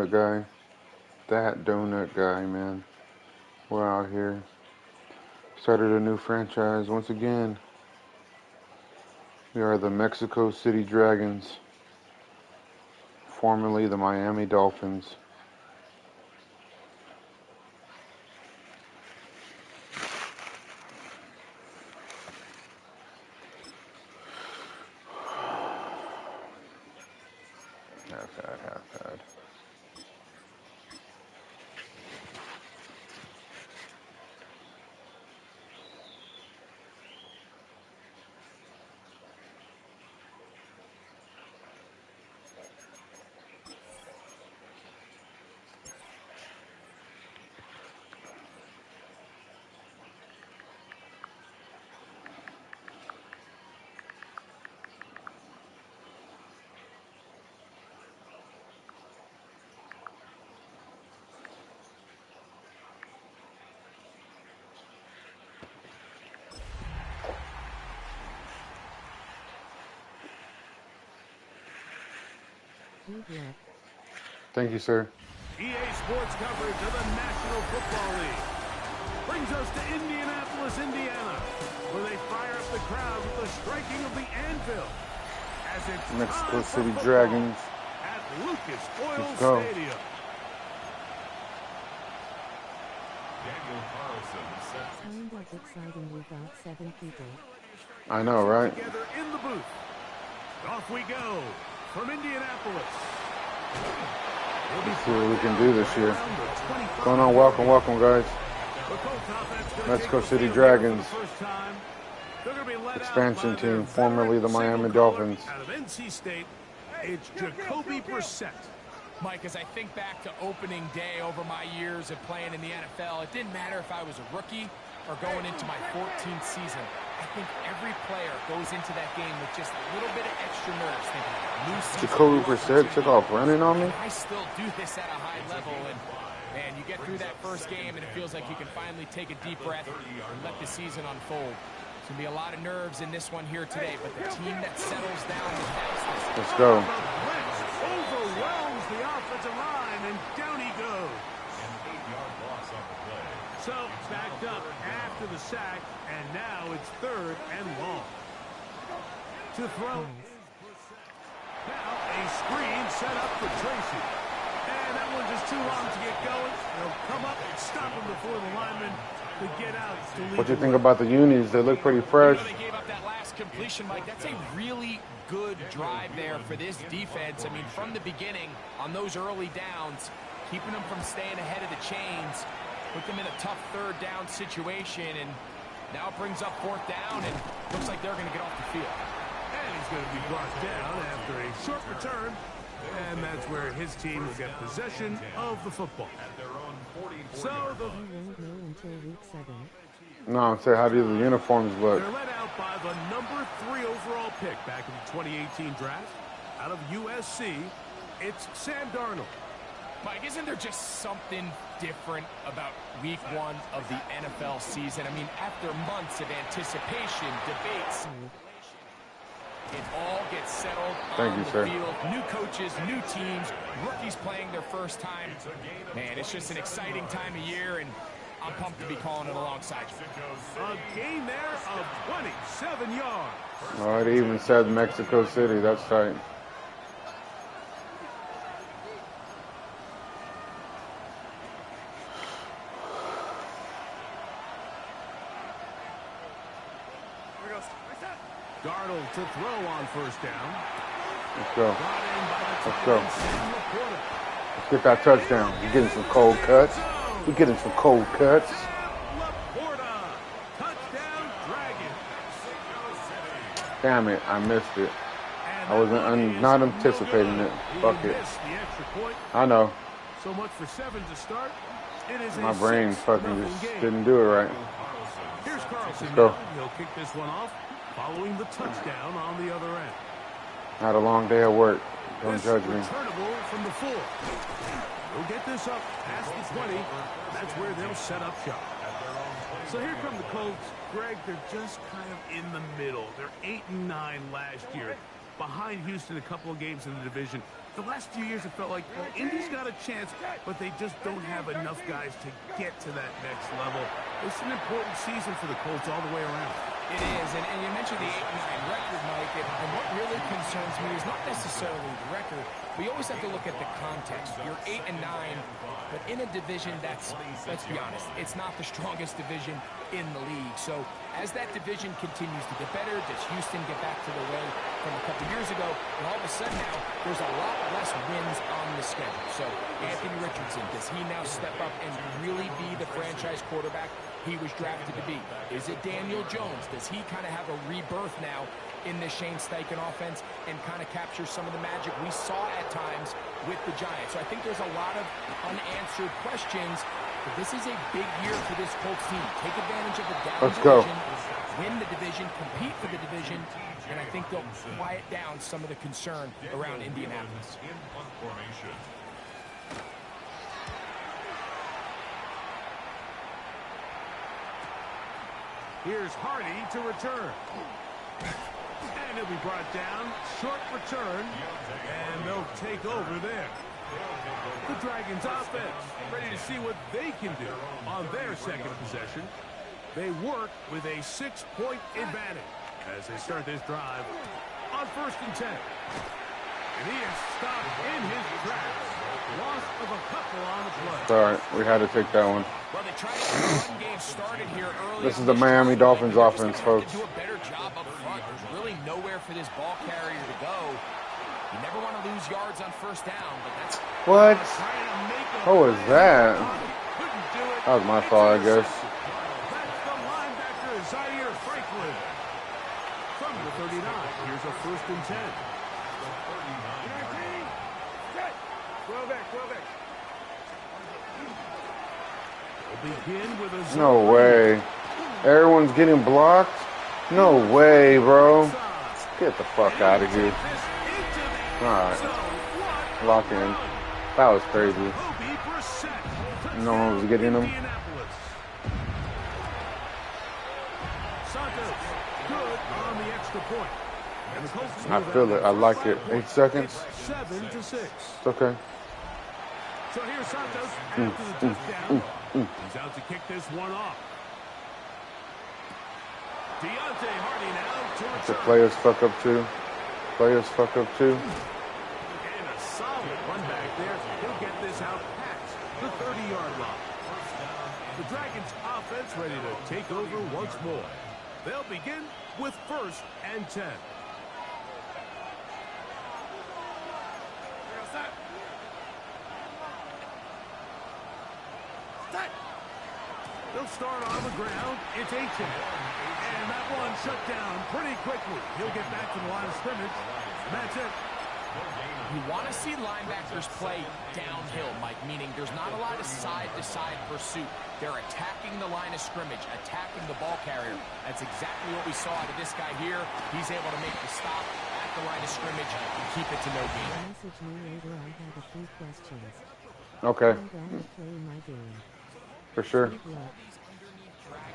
donut guy. That donut guy, man. We're out here. Started a new franchise once again. We are the Mexico City Dragons, formerly the Miami Dolphins. Half had. Thank you, sir. EA Sports coverage of the National Football League brings us to Indianapolis, Indiana, where they fire up the crowd with the striking of the anvil as it's Mexico City Dragons at Lucas Oil Let's go. Stadium. Kind of exciting without 7 people. I know, right? Together in the booth. Off we go from Indianapolis. Let's see what we can do this year. What's going on? Welcome, guys. Mexico City Dragons. Expansion team, formerly the Miami Dolphins. Out of NC State, it's Jacoby Brissett. Mike, as I think back to opening day over my years of playing in the NFL, it didn't matter if I was a rookie or going into my 14th season. I think every player goes into that game with just a little bit of extra nerves, thinking new season. Jacoby Brissett took off running on me. I still do this at a high level, and man, you get through that first game, and it feels like you can finally take a deep breath and let the season unfold. There's going to be a lot of nerves in this one here today, but the team that settles down the fastest. Let's go. Overwhelms the offensive line, and down he goes. So, backed up after the sack, and now it's 3rd and long. To throw. Now a screen set up for Tracy. And that one's just too long to get going. They'll come up and stop him before the lineman to get out. What do you think about the unis? They look pretty fresh. They gave up that last completion, Mike. That's a really good drive there for this defense. I mean, from the beginning, on those early downs, keeping them from staying ahead of the chains, put them in a tough 3rd down situation, and now it brings up 4th down, and looks like they're going to get off the field. And he's going to be brought down after a short return, and that's where his team will get possession of the football. So the... No, I'm saying, how do the uniforms look? They're led out by the number 3 overall pick back in the 2018 draft. Out of USC, it's Sam Darnold. Mike, isn't there just something different about week 1 of the NFL season? I mean, after months of anticipation, debates, it all gets settled on the field. New coaches, new teams, rookies playing their first time. Man, it's just an exciting time of year, and I'm pumped to be calling it alongside you. A gain there of 27 yards. Oh, it even said Mexico City. That's tight. Darnold to throw on 1st down. Let's go. Let's go. Let's get that touchdown. We're getting some cold cuts. We're getting some cold cuts. Touchdown, Dragons. Damn it, I missed it. I wasn't not anticipating it. Fuck it. I know. So much for 7 to start. It is my brain fucking just didn't do it right. Here's Carlson. Let's go. He'll kick this one off following the touchdown on the other end. Had a long day at work. Don't judge me. Returnable from the 4. We'll get this up past the 20. That's where they'll set up shop. So here come the Colts. Greg, they're just kind of in the middle. They're 8-9 last year. Behind Houston a couple of games in the division. the last few years it felt like, well, Indy's got a chance, but they just don't have enough guys to get to that next level. It's an important season for the Colts all the way around. It is, and you mentioned the 8-9 record, Mike, and what really concerns me is not necessarily the record. We always have to look at the context. You're 8-9, but in a division that's, let's be honest, it's not the strongest division in the league. So as that division continues to get better, does Houston get back to the way from a couple years ago? And all of a sudden now, there's a lot less wins on the schedule. So Anthony Richardson, does he now step up and really be the franchise quarterback he was drafted to be? Is it Daniel Jones? Does he kind of have a rebirth now in this Shane Steichen offense and kind of capture some of the magic we saw at times with the Giants? So I think there's a lot of unanswered questions, but this is a big year for this Colts team. Take advantage of the down division, win the division, compete for the division, and I think they'll quiet down some of the concern around Indianapolis. Here's Hardy to return. And he'll be brought down. Short return. And they'll take over there. The Dragons offense ready to see what they can do on their second possession. They work with a 6-point advantage as they start this drive on 1st and 10. And he is stopped in his tracks. Loss of a couple on the play. Sorry, we had to take that one. Well, they tried to get the run game started here early. This is the Miami Dolphins offense, folks. Do a better job up front. There's really nowhere for this ball carrier to go. You never want to lose yards on 1st down, but that's what? What was that? That was my fault, I guess. That's the linebacker, Zaire Franklin. From the 39, here's a 1st and 10. Begin with a no way. Everyone's getting blocked? No way, bro. Get the fuck out of here. Alright. Lock in. That was crazy. No one was getting him. I feel it. I like it. 8 seconds. 7-6. It's okay. So here's Santos after the touchdown. He's out to kick this one off. Deontay Hardy now to return. The players fuck up too. Players fuck up too. And a solid run back there. He'll get this out past the 30-yard line. The Dragons offense ready to take over once more. They'll begin with 1st and 10. They'll start on the ground. It's Aiken. And that one shut down pretty quickly. He'll get back to the line of scrimmage. And that's it. You want to see linebackers play downhill, Mike, meaning there's not a lot of side-to-side pursuit. They're attacking the line of scrimmage, attacking the ball carrier. That's exactly what we saw out of this guy here. He's able to make the stop at the line of scrimmage and keep it to no gain. Message me later. I have a few questions. Okay. I'm going to play my game. For sure.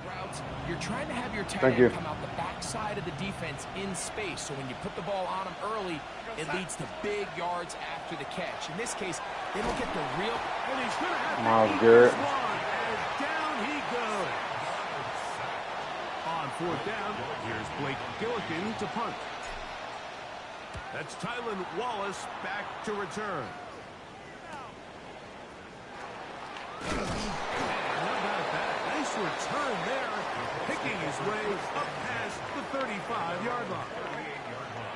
Routes, you're trying to have your Thank tight you. end come out the backside of the defense in space, so when you put the ball on him early, it leads to big yards after the catch. In this case, they don't get the real. And he's going to have Miles Garrett. And down he goes. On 4th down, here's Blake Gillikin to punt. That's Tylan Wallace back to return. Nice return there, picking his way up past the 35-yard line.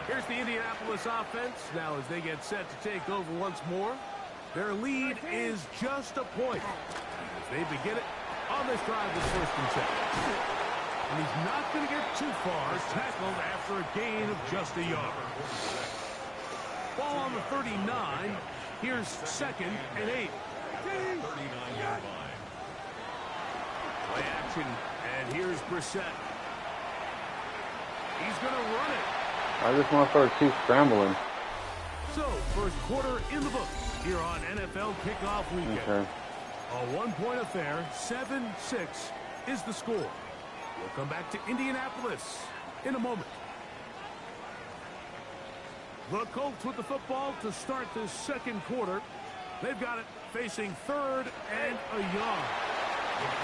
Here's the Indianapolis offense now as they get set to take over once more. Their lead is just a point as they begin it on this drive with 1st and 10. And he's not going to get too far, tackled after a gain of just a yard. Ball on the 39. Here's 2nd and 8. Play action, and here's Brissett. He's going to run it. I just motherfucker keep scrambling. So, 1st quarter in the books here on NFL Kickoff Weekend. Okay. A 1-point affair, 7-6 is the score. We'll come back to Indianapolis in a moment. The Colts with the football to start this second quarter. They've got it facing 3rd and a yard.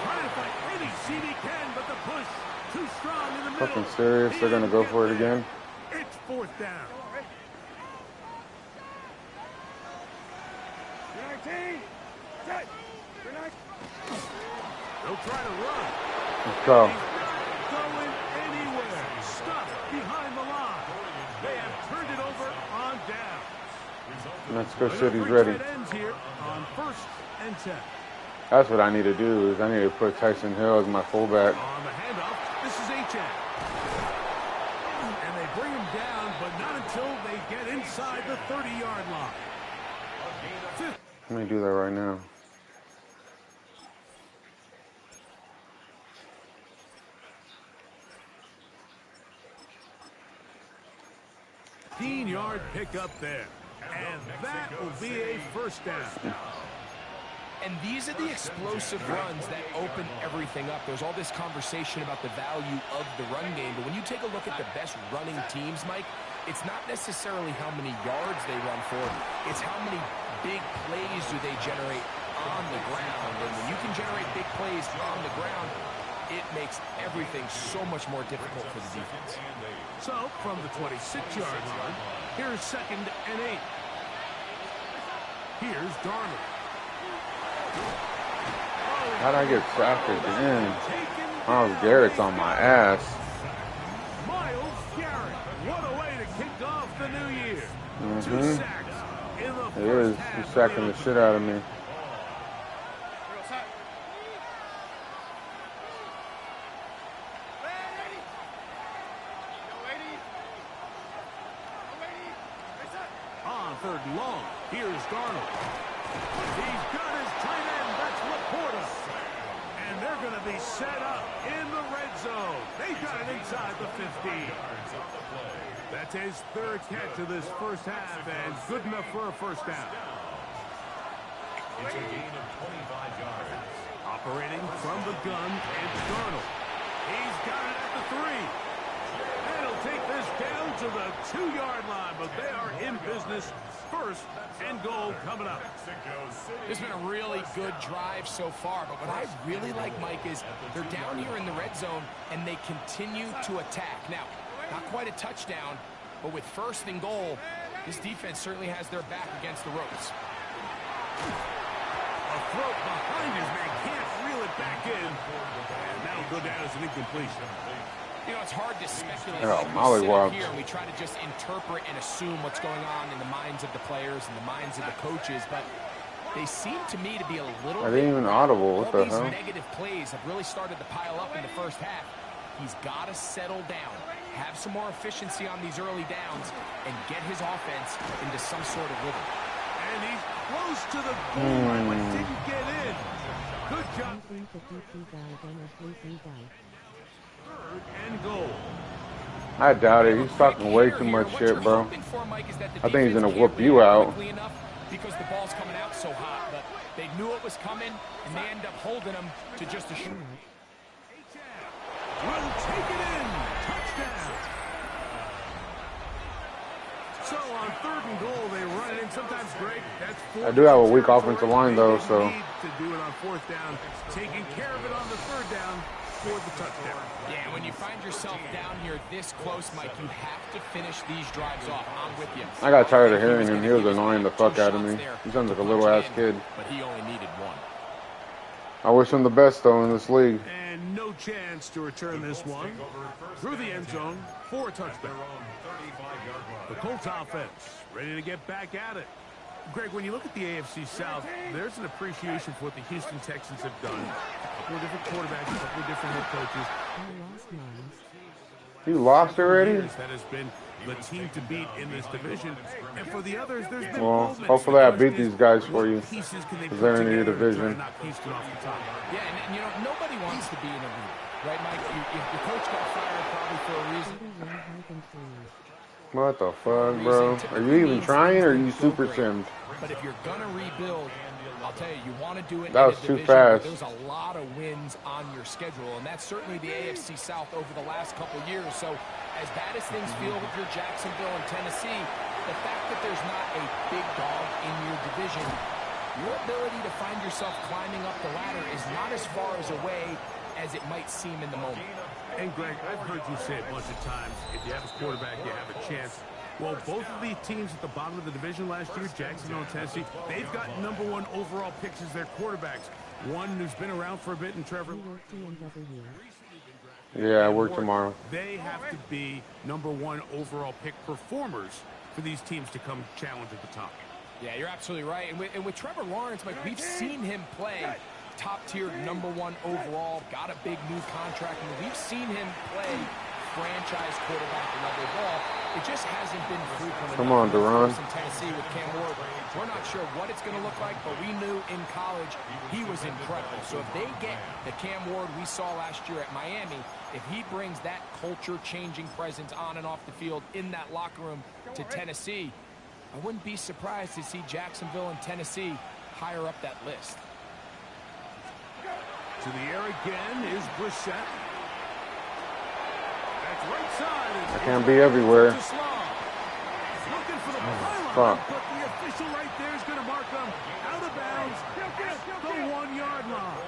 Trying to fight any seed he can, but the push too strong in the middle. Fucking serious? They're gonna go for it again? It's 4th down. They'll try to run. Let's go. Going anywhere. Stuffed behind the line. They have turned it over on down. Mexico City's ready. Ends here on 1st and 10. That's what I need to do. Is I need to put Tyson Hill as my fullback. On the handoff, this is H.A. And they bring him down, but not until they get inside the 30-yard line. Let me do that right now. 15-yard pickup there. And that will be a 1st down. And these are the explosive runs that open everything up. There's all this conversation about the value of the run game, but when you take a look at the best running teams, Mike, it's not necessarily how many yards they run for, it's how many big plays do they generate on the ground. And when you can generate big plays on the ground, it makes everything so much more difficult for the defense. So, from the 26-yard line, here's 2nd and 8. Here's Darnold. How'd I get sacked again? Miles Garrett's on my ass. Miles Garrett, what a way to kick off the new year. 2 sacks in the It is. first He's half. sacking the shit out of me. On 3rd and long, here's Darnold. He's got his tight end, that's Laporta. And they're going to be set up in the red zone. They've got it inside the 15. That's his 3rd catch of this first half, and good enough for a 1st down. It's a gain of 25 yards. Operating from the gun, it's Darnold. He's got it at the 3. And he'll take this down to the 2-yard line, but they are in business. 1st and goal coming up. It's been a really good drive so far, but what I really like, Mike, is they're down here in the red zone, and they continue to attack. Now, not quite a touchdown, but with 1st and goal, this defense certainly has their back against the ropes. A throw behind his man, can't reel it back in. And that'll go down as an incompletion. You know, it's hard to speculate. Oh, We Molly sit up wobbed. here and we try to just interpret and assume what's going on in the minds of the players and the minds of the coaches, but they seem to me to be a little I didn't even audible. What the all these hell? negative plays have really started to pile up in the first half. He's got to settle down, have some more efficiency on these early downs, and get his offense into some sort of rhythm. And he's close to the goal line, but didn't get in. Good job. 3rd and goal. I doubt it. He's talking way too much shit, bro. I think he's gonna whoop you out. Because the ball's coming out so hot, but they knew it was coming, and they end up holding him to just a short. Will take it in. Touchdown. So on 3rd and goal, they run it in. Sometimes, Greg, that's 4th. I do have a weak offensive line, though, They so. need to do it on 4th down, taking care of it on the 3rd down for the touchdown. Yeah, when you find yourself down here this close, Mike, you have to finish these drives off. I'm with you. I got tired of hearing him. He was annoying the fuck out of me. He sounds like a little ass kid. But he only needed 1. I wish him the best, though, in this league. And no chance to return this one through the end zone for a touchdown. The Colts offense ready to get back at it. Greg, when you look at the AFC South, there's an appreciation for what the Houston Texans have done. A couple of different quarterbacks, a couple of different head coaches. You lost already? That has been the team to beat in this division. And for the others, there's been Well, moments. hopefully I beat these guys for you. Pieces can they Because put they're in your together to try to division. knock Houston off the top? Yeah, and you know, nobody wants to be in a league, right, Mike? Your coach got fired probably for a reason. What the fuck, bro? Are you even trying, or are you super simmed? But if you're gonna rebuild, I'll tell you, you want to do it. That in was a too division where fast. There's a lot of wins on your schedule, and that's certainly the AFC South over the last couple years. So, as bad as things feel with your Jacksonville and Tennessee, the fact that there's not a big dog in your division, your ability to find yourself climbing up the ladder is not as far as away as it might seem in the moment. And Greg, I've heard you say a bunch of times, if you have a quarterback, you have a chance. Well, both of the teams at the bottom of the division last year, Jacksonville and Tennessee, they've got #1 overall picks as their quarterbacks. One who's been around for a bit, and Trevor. Yeah, I work tomorrow. They have to be #1 overall pick performers for these teams to come challenge at the top. Yeah, you're absolutely right. And with Trevor Lawrence, Mike, we've seen him play top-tier #1 overall, got a big new contract, and we've seen him play franchise quarterback level ball. It just hasn't been frequent. Come on, Duran. In Tennessee with Cam Ward, we're not sure what it's going to look like, but we knew in college he was incredible. So if they get the Cam Ward we saw last year at Miami, if he brings that culture-changing presence on and off the field in that locker room to Tennessee, I wouldn't be surprised to see Jacksonville and Tennessee higher up that list. To the air again is Brissett. That's right side. I can't be everywhere. Looking for the pylon, Fuck. but the official right there is going to mark them out of bounds at the 1-yard line.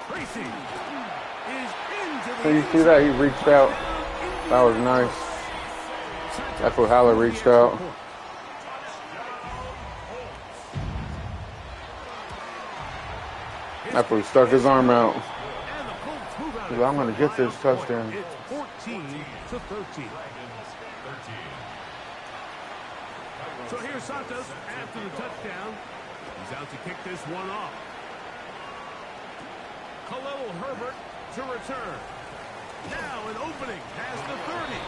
Tracy is into the. So you see that? He reached out. That was nice. That's what Haller reached out. That's what he stuck his arm out. He's like, I'm going to get this touchdown. It's 14-13. So here's Santos after the touchdown. He's out to kick this one off. Khalil Herbert to return. Now an opening past the 30.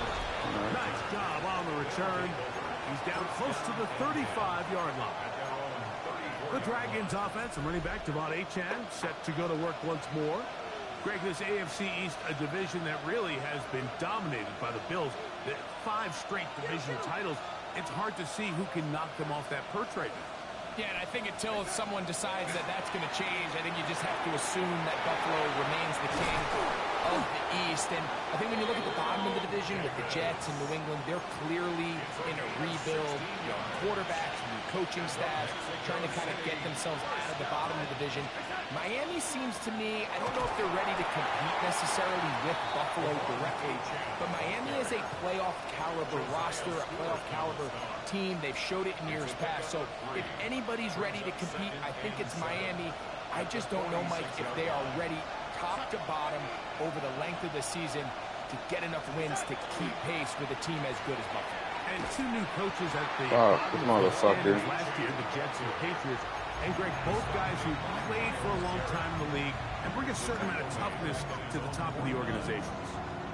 Nice job on the return. He's down close to the 35-yard line. The Dragons offense and running back Devon Achane set to go to work once more. Greg, this AFC East, a division that really has been dominated by the Bills. The 5 straight division titles. It's hard to see who can knock them off that perch right now. Yeah, and I think until someone decides that that's going to change, I think you just have to assume that Buffalo remains the king of the East. And I think when you look at the bottom of the division with the Jets and New England, they're clearly in a rebuild. You know, quarterbacks, new coaching staff, trying to kind of get themselves out of the bottom of the division. Miami seems to me, I don't know if they're ready to compete necessarily with Buffalo directly, but Miami is a playoff caliber roster, a playoff caliber team. They've showed it in years past. So if anybody's ready to compete, I think it's Miami. I just don't know, Mike, if they are ready top to bottom over the length of the season to get enough wins to keep pace with a team as good as Buffalo. And 2 new coaches at the This motherfucker. last year, the Jets and the Patriots. And Greg, both guys who played for a long time in the league and bring a certain amount of toughness to the top of the organizations.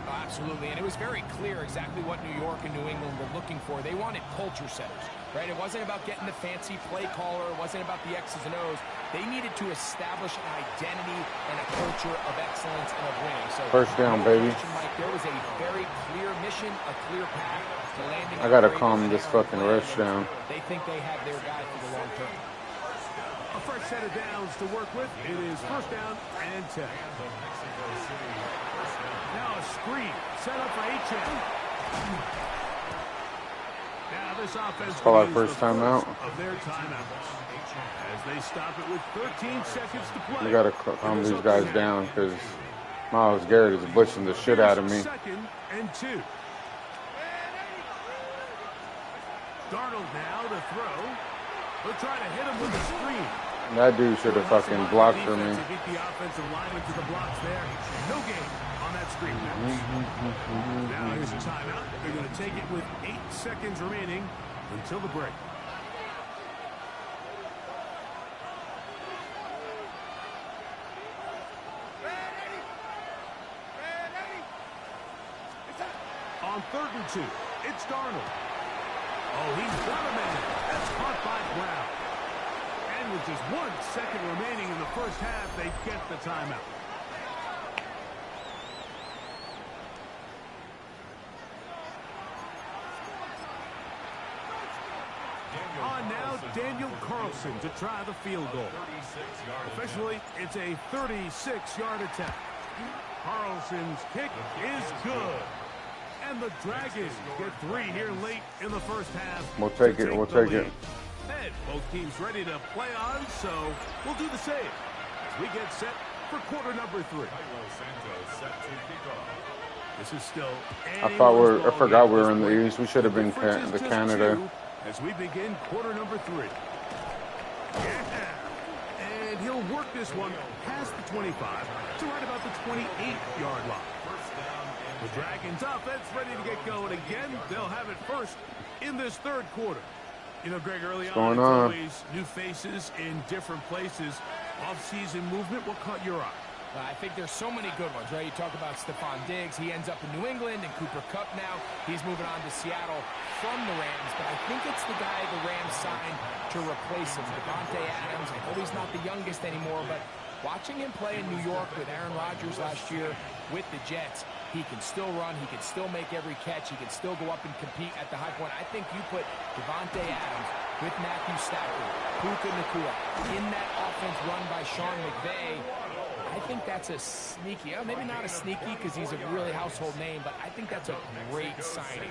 Oh, absolutely, and it was very clear exactly what New York and New England were looking for. They wanted culture setters, right? It wasn't about getting the fancy play caller. It wasn't about the X's and O's. They needed to establish an identity and a culture of excellence and of winning. So, First down, baby. Mike, there was a very clear mission, a clear path to landing. I got to calm this fucking rush down. They think they have their guy for the long term. A fresh set of downs to work with. It is first down and 10. Now a screen set up for Achane. Now this offense Call our uses first the timeout. of their timeouts as they stop it with 13 seconds to play. We got to calm these guys down because Myles Garrett is blitzing the shit out of me. Second and 2. Darnold now to throw. They'll try to hit him with a screen. That dude should have fucking blocked for me. Beat the offensive lineman to the blocks there. No gain on that screen. Now here's a timeout. They're going to take it with 8 seconds remaining until the break. On 3rd and 2, it's Darnold. Oh, he's got a man. That's caught by Brown. And with just 1 second remaining in the first half, they get the timeout. On now, Daniel Carlson to try the field goal. Officially, it's a 36-yard attempt. Carlson's kick is good. And the Dragons get 3 here late in the first half. We'll take it. We'll take it. And both teams ready to play on, so we'll do the same as we get set for quarter number 3. This is still. I forgot we were in the East. We should have been the Canada. As we begin quarter number 3. Yeah. And he'll work this one past the 25 to right about the 28-yard line. The Dragons offense ready to get going again. They'll have it first in this third quarter. You know, Greg, early on, it's always new faces in different places. Off-season movement, what caught your eye? I think there's so many good ones, right? You talk about Stephon Diggs. He ends up in New England, and Cooper Kupp now. He's moving on to Seattle from the Rams, but I think it's the guy the Rams signed to replace him, Davante Adams. I know he's not the youngest anymore, but watching him play in New York with Aaron Rodgers last year with the Jets, he can still run. He can still make every catch. He can still go up and compete at the high point. I think you put Davante Adams with Matthew Stafford, Puka Nacua, in that offense run by Sean McVay. I think that's a sneaky, maybe not a sneaky because he's a really household name, but I think that's a great signing.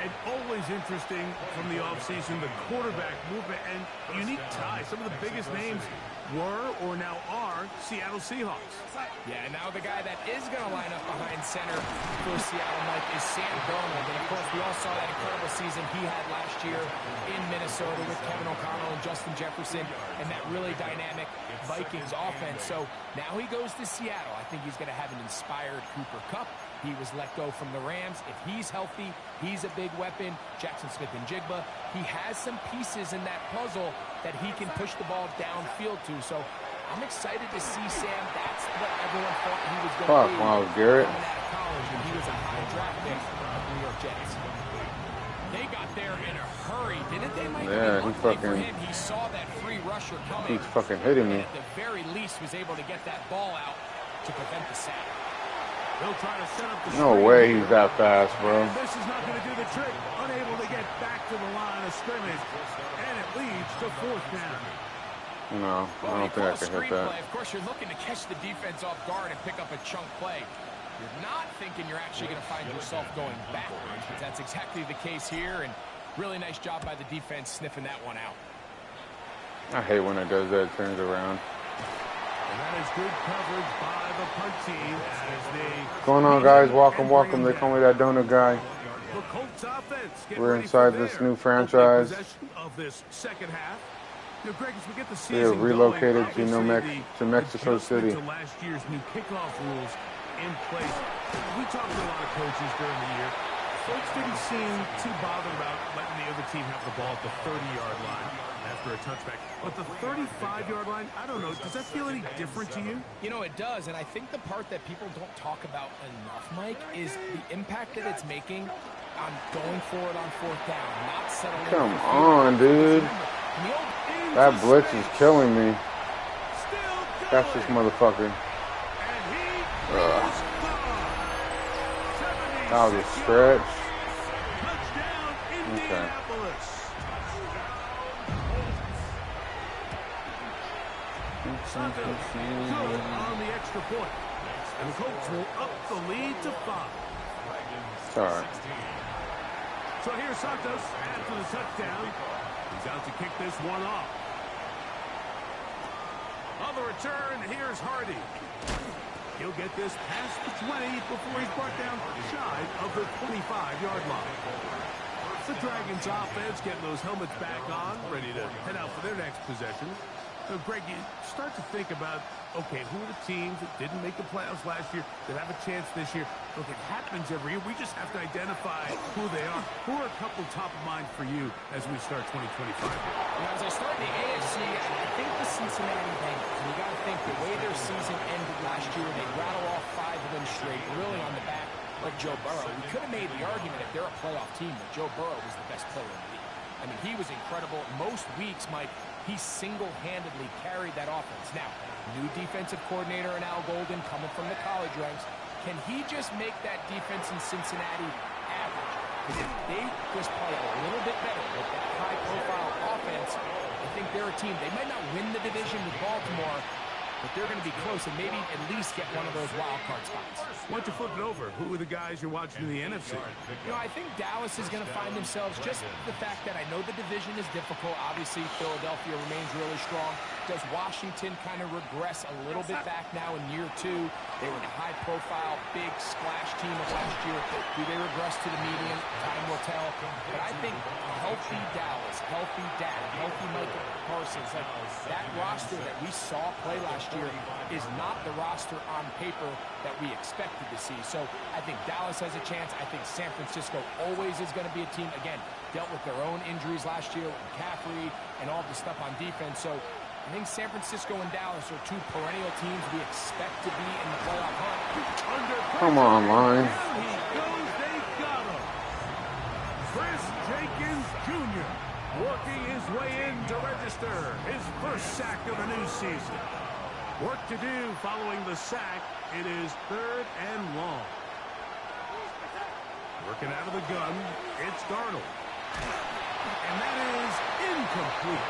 And always interesting from the offseason, the quarterback movement and unique ties. Some of the biggest names were or now are Seattle Seahawks. Yeah, and now the guy that is going to line up behind center for Seattle, Mike, is Sam Darnold. And, of course, we all saw that incredible season he had last year in Minnesota with Kevin O'Connell and Justin Jefferson and that really dynamic Vikings offense. So now he goes to Seattle. I think he's going to have an inspired Cooper Kupp. He was let go from the Rams. If he's healthy, he's a big weapon. Jackson Smith-Njigba. He has some pieces in that puzzle that he can push the ball downfield to. So I'm excited to see Sam. That's what everyone thought he was going to be. Wow, Garrett. Coming out of college, and he was a high draft pick of the New York Jets. They got there in a hurry, didn't they, Mike? Yeah, he fucking. He saw that free rusher coming. He's fucking hitting me. At the very least, was able to get that ball out to prevent the sack. They'll try to set up the No way he's that fast, bro. And this is not going to do the trick. Unable to get back to the line of scrimmage. And it leads to 4th down. No, I don't think I can hit that. Of course, you're looking to catch the defense off guard and pick up a chunk play. You're not thinking you're actually going to find yourself going backwards, but that's exactly the case here. And really nice job by the defense sniffing that one out. I hate when it does that, turns around. And that is good coverage by the punt team as they... What's going on, guys? Welcome, welcome. They call me that donut guy. The Colts offense. We're inside this new franchise. Of this second half. You know, Greg, as we get the We season have relocated going, to Mexico City. To last year's new kickoff rules in place. We talked to a lot of coaches during the year. Folks didn't seem too bothered about letting the other team have the ball at the 30-yard line after a touchback. But the 35-yard line, I don't know, does that feel any different to you? You know, it does, and I think the part that people don't talk about enough, Mike, is the impact that it's making on going forward on 4th down, not settling. Come on, dude. That blitz is killing me. That's this motherfucker. That was a stretch. Okay. Santos good on the extra point. And the Colts will up the lead to 5. Sorry. So here's Santos after the touchdown. He's out to kick this one off. On the return, here's Hardy. He'll get this past the 20 before he's brought down shy of the 25-yard line. The Dragons offense getting those helmets back on, ready to head out for their next possession. So, Greg, you start to think about, okay, who are the teams that didn't make the playoffs last year that have a chance this year? Look, it happens every year. We just have to identify who they are. Who are a couple top of mind for you as we start 2025? Now, as I start in the AFC, I think the Cincinnati Bengals, and you got to think the way their season ended last year, they rattle off 5 of them straight, really on the back of Joe Burrow. We could have made the argument if they're a playoff team that Joe Burrow was the best player in the league. I mean, he was incredible. Most weeks, Mike, he single-handedly carried that offense. Now, new defensive coordinator in Al Golden coming from the college ranks. Can he just make that defense in Cincinnati average? Because if they just play a little bit better with that high-profile offense, I think they're a team. They might not win the division with Baltimore, but they're going to be close and maybe at least get one of those wild card spots. Once you flip it over, who are the guys you're watching in the NFC? You know, I think Dallas is going to find themselves just the fact that I know the division is difficult. Obviously, Philadelphia remains really strong. Does Washington kind of regress a little bit back now in year 2? They were the high-profile, big splash team of last year. Do they regress to the median? Time will tell. But I think healthy Dallas, healthy Dak, healthy Micah Parsons, like that roster that we saw play last year is not the roster on paper that we expected to see. So I think Dallas has a chance. I think San Francisco always is going to be a team, again, dealt with their own injuries last year with McCaffrey and all the stuff on defense. So I think San Francisco and Dallas are 2 perennial teams we expect to be in the playoff hunt. Come on, line. Down he goes, they got him. Chris Jenkins Jr. working his way in to register his first sack of the new season. Work to do following the sack. It is 3rd and long. Working out of the gun, it's Darnold. And that is incomplete.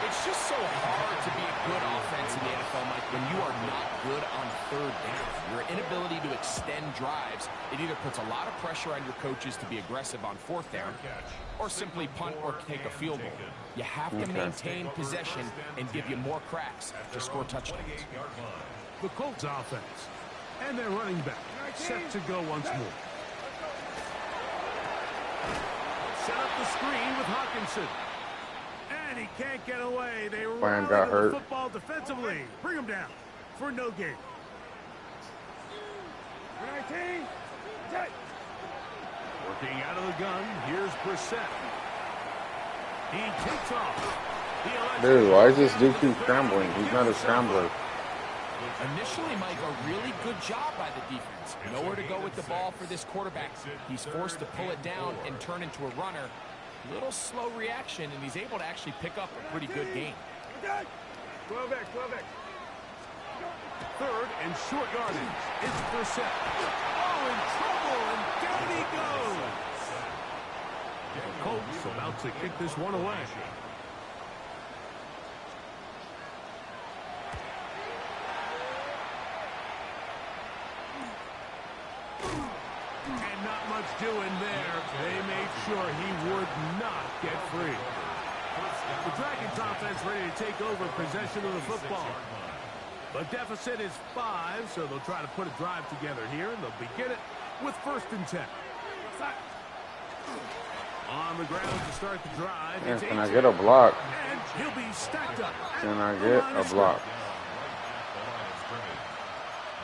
It's just so hard to be a good offense in the NFL, Mike, when you are not good on 3rd down. Your inability to extend drives, it either puts a lot of pressure on your coaches to be aggressive on 4th down or simply punt or take a field goal. You have to maintain possession and give you more cracks to score touchdowns. The Colts offense. And their running back set to go once more. Set up the screen with Hawkinson. And he can't get away. They Bland rally got the hurt. football defensively. Bring him down for no gain. 19. Working out of the gun. Here's Brissett. He takes off. Dude, why is this dude keep scrambling? He's not a scrambler. Initially, Mike, a really good job by the defense. Nowhere to go with the ball for this quarterback. He's forced to pull it down and turn into a runner. Little slow reaction, and he's able to actually pick up a pretty good game. 12 back. 3rd and short yardage. It's Brissett. Oh, in trouble, and down he goes. The Colts about to kick this one away. And not much doing there. They made sure he would not get free. The Dragons offense ready to take over possession of the football. The deficit is 5, so they'll try to put a drive together here, and they'll begin it with 1st and 10. On the ground to start the drive. Man, can I get a block? And he'll be stacked up. Can I get a block?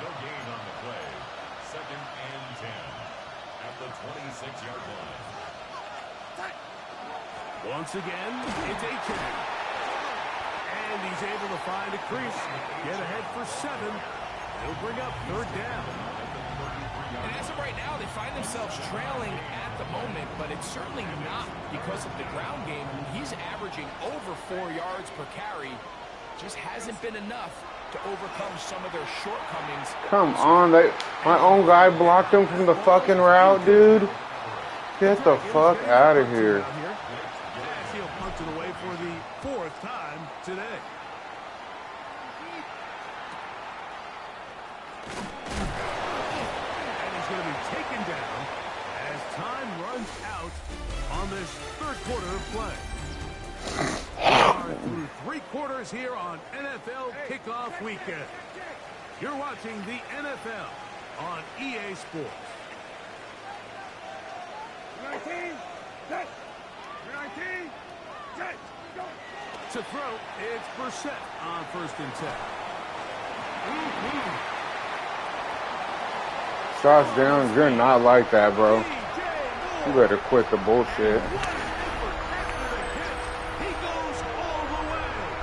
No gain on the play. 2nd and 10 at the 26-yard line. Once again, it's H.M. And he's able to find a crease. Get ahead for 7. He'll bring up 3rd down. And as of right now, they find themselves trailing at the moment, but it's certainly not because of the ground game. I mean, he's averaging over 4 yards per carry. Just hasn't been enough to overcome some of their shortcomings. Come on, my own guy blocked him from the fucking route, dude. Get the fuck out of here. As he'll punt it away for the 4th time today. And he's going to be taken down as time runs out on this 3rd quarter of play. We are through 3 quarters here on NFL Kickoff Weekend. You're watching the NFL on EA Sports. 19, set. 19, set. To throw, it's Brissett on 1st and 10. Josh Downs, you're not like that, bro. You better quit the bullshit.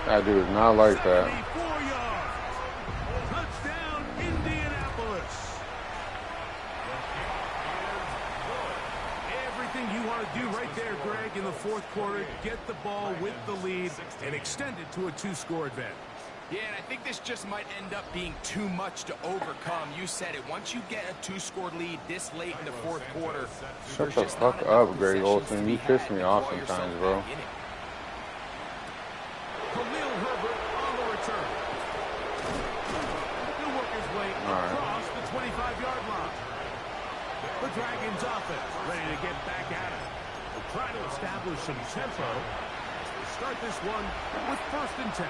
That dude is not like that. 74 yards. Touchdown, Indianapolis. Everything you want to do right there, Greg, in the 4th quarter. Get the ball with the lead and extend it to a 2-score advantage. Yeah, and I think this just might end up being too much to overcome. You said it. Once you get a 2-score lead this late in the 4th quarter, Shut the fuck up, Greg Olsen. You piss me off sometimes, bro. Khalil Herbert on the return. Dragons offense ready to get back at it. We'll try to establish some tempo. We'll start this one with 1st and 10.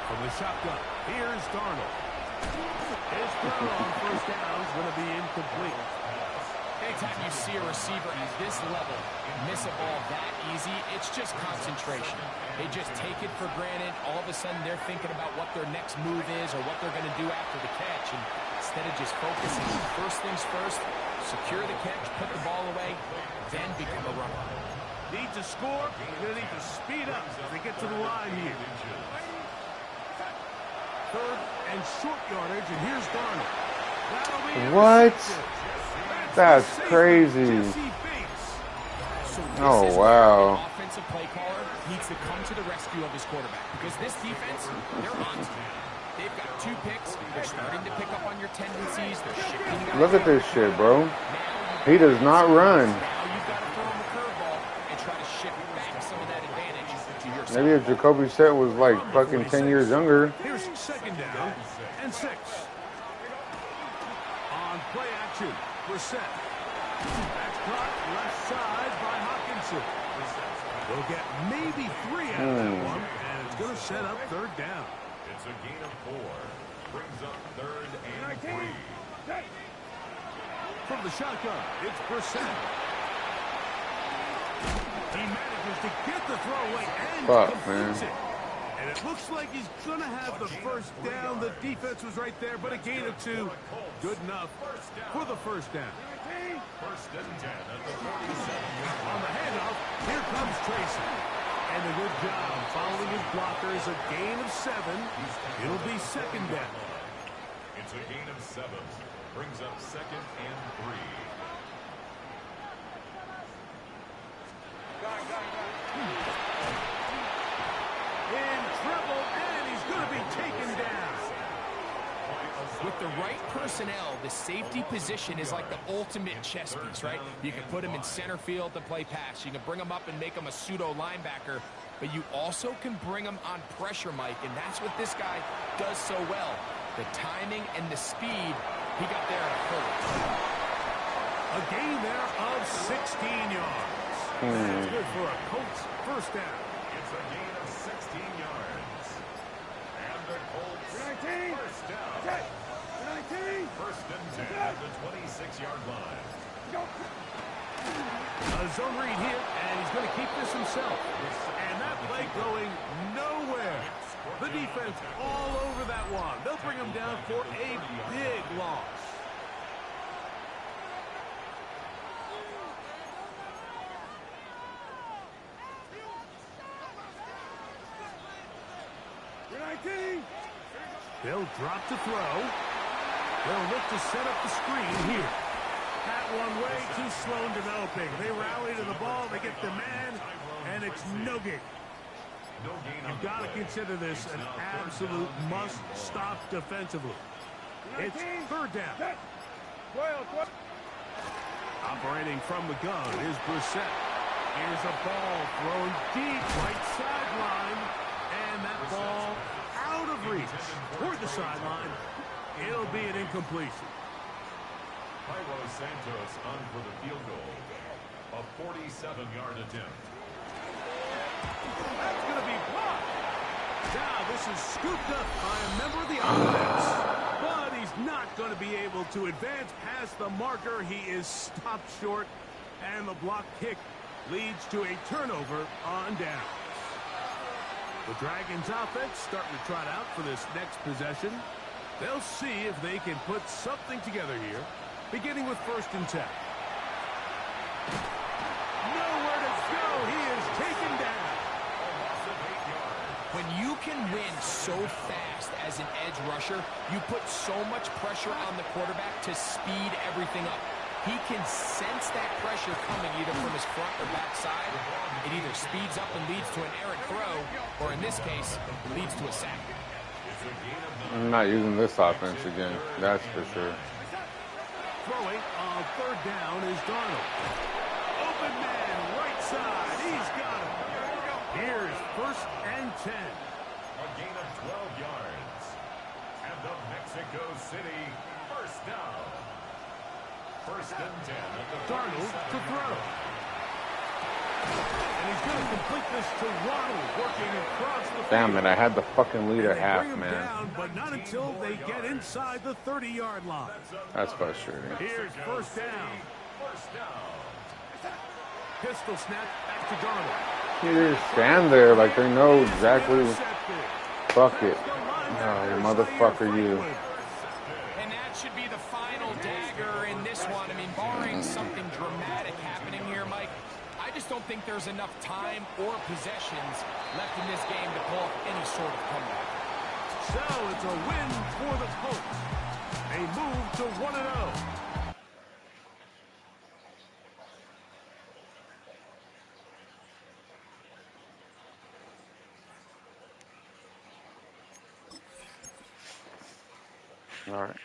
From the shotgun, here's Darnold. His throw on 1st down is going to be incomplete. Anytime you see a receiver at this level miss a ball that easy, it's just concentration. They just take it for granted. All of a sudden, they're thinking about what their next move is or what they're going to do after the catch. And instead of just focusing on first things first, secure the catch, put the ball away, then become a runner. Need to score. You're going to need to speed up as they get to the line here. 3rd and short yardage, and here's Darnold. What? That's crazy. Oh, wow. The offensive play caller needs to come to the rescue of his quarterback because this defense, they're on to him. They've got 2 picks. They're starting to pick up on your tendencies. They're shifting guys. Look at this shit, bro. He does not run. Now you've got to throw him the curveball and try to shift back some of that advantage to your side. Maybe if Jacoby Set was like fucking 10 years younger. Here's 2nd down and 6. On play action, Brissett. That's caught left side by Hawkinson. We'll get maybe 3 out of that one, and it's going to set up 3rd down. It's a gain of 4. Brings up 3rd and 3. From the shotgun, it's Brissett. He manages to get the throw away and completes it. And it looks like he's going to have the 1st down. The defense was right there, but a gain of 2. Good enough for the 1st down. 1st and 10 at the 47. On the handoff, here comes Tracy. And a good job following his blockers. A gain of 7. It'll be 2nd down. It's a gain of 7. Brings up 2nd and 3. In trouble, and he's going to be taken down. With the right personnel, the safety position is like the ultimate chess piece, right? You can put him in center field to play pass. You can bring him up and make him a pseudo linebacker, but you also can bring him on pressure, Mike, and that's what this guy does so well. The timing and the speed, he got there in a hurry. A gain there of 16 yards. That's good for a Colts 1st down. It's a gain of 16 yards. And the Colts 1st down. 1st and 10 at the 26-yard line. A zone read here, and he's going to keep this himself. And that play going nowhere. The defense all over that one. They'll bring him down for a big loss. They'll drop to throw. They'll look to set up the screen here. That one way too slow in developing. They rally to the ball, they get the man, and it's no gain. You've got to consider this an absolute must-stop defensively. It's 3rd down. Operating from the gun is Brissett. Here's a ball thrown deep right sideline, and that ball out of reach toward the sideline. It'll be an incompletion. Jairo Santos on for the field goal. A 47-yard attempt. That's going to be blocked. Now this is scooped up by a member of the offense. But he's not going to be able to advance past the marker. He is stopped short. And the block kick leads to a turnover on down. The Dragons offense starting to trot out for this next possession. They'll see if they can put something together here, beginning with 1st and 10. Nowhere to go. He is taken down. When you can win so fast as an edge rusher, you put so much pressure on the quarterback to speed everything up. He can sense that pressure coming either from his front or back side. It either speeds up and leads to an errant throw, or in this case, leads to a sack. I'm not using this offense again, that's for sure. Throwing on 3rd down is Darnold. Open man, right side. He's got him. Here's 1st and 10. A gain of 12 yards. And the Mexico City First down. First and 10 at the Darnold to 47-yard throw. line. And he's going to complete this to Ronald, working across the Damn field. it, I had the fucking lead And at they half, bring him man. down, but not until they get inside the 30-yard line. That's frustrating. Here's first down. First down. Pistol snap back to Darnold. You just stand there like they know exactly. Intercepted. Fuck it. The No, you linebacker, motherfucker, you. And that should be the final dagger in this one. I mean, barring something dramatic happening here, Mike, I just don't think there's enough time or possessions left in this game to pull off any sort of comeback. So it's a win for the Colts. They move to 1-0. All right.